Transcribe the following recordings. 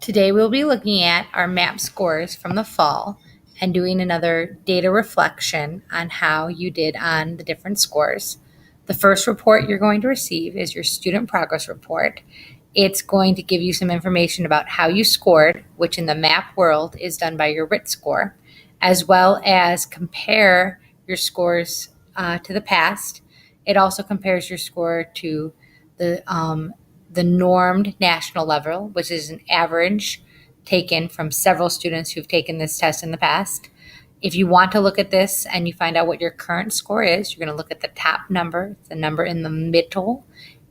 Today we'll be looking at our MAP scores from the fall and doing another data reflection on how you did on the different scores. The first report you're going to receive is your student progress report. It's going to give you some information about how you scored, which in the MAP world is done by your RIT score, as well as compare your scores to the past. It also compares your score to the normed national level, which is an average taken from several students who've taken this test in the past. If you want to look at this and you find out what your current score is, you're going to look at the top number. The number in the middle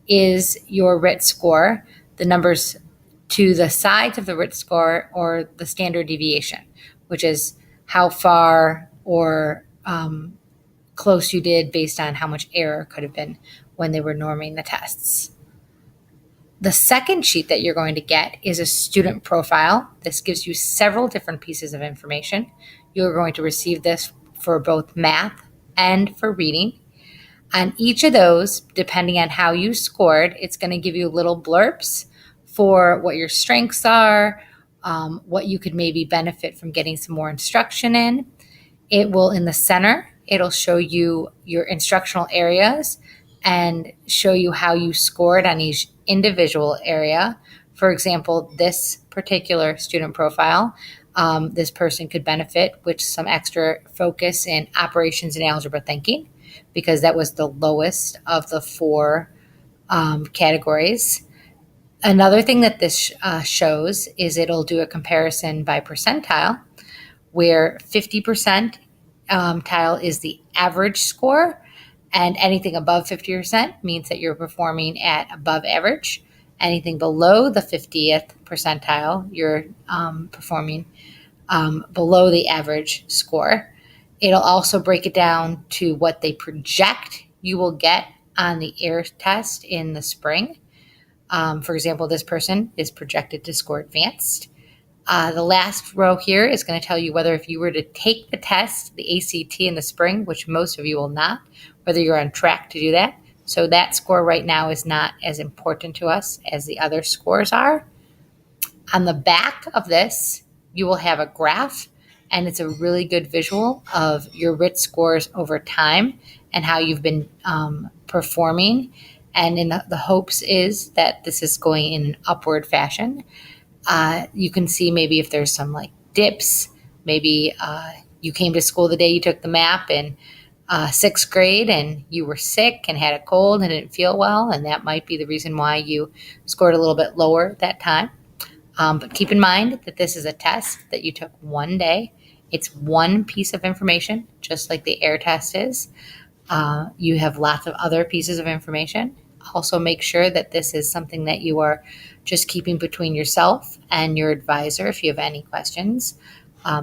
is your RIT score. The numbers to the sides of the RIT score or the standard deviation, which is how far or close you did based on how much error could have been when they were norming the tests. The second sheet that you're going to get is a student profile. This gives you several different pieces of information. You're going to receive this for both math and for reading. On each of those, depending on how you scored, it's going to give you little blurbs for what your strengths are, what you could maybe benefit from getting some more instruction in. It will, in the center, it'll show you your instructional areas and show you how you scored on each individual area. For example, this particular student profile, this person could benefit with some extra focus in operations and algebra thinking, because that was the lowest of the four categories. Another thing that this shows is it'll do a comparison by percentile, where 50 percentile is the average score, and anything above 50% means that you're performing at above average. Anything below the 50th percentile, you're performing below the average score. It'll also break it down to what they project you will get on the AIR test in the spring. For example, this person is projected to score advanced. The last row here is going to tell you whether if you were to take the test, the ACT in the spring, which most of you will not, whether you're on track to do that. So that score right now is not as important to us as the other scores are. On the back of this, you will have a graph, and it's a really good visual of your RIT scores over time and how you've been performing. And in the hopes is that this is going in an upward fashion. You can see maybe if there's some like dips, maybe you came to school the day you took the MAP in sixth grade and you were sick and had a cold and didn't feel well, and that might be the reason why you scored a little bit lower that time. But keep in mind that this is a test that you took one day. It's one piece of information, just like the AIR test is. You have lots of other pieces of information. Also make sure that this is something that you are just keeping between yourself and your advisor if you have any questions.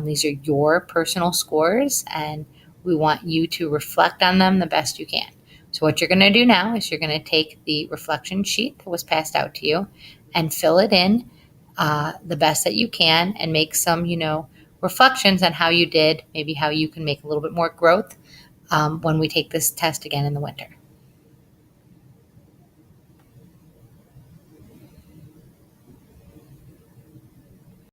These are your personal scores, and we want you to reflect on them the best you can. So what you're going to do now is you're going to take the reflection sheet that was passed out to you and fill it in the best that you can and make some, reflections on how you did, maybe how you can make a little bit more growth when we take this test again in the winter.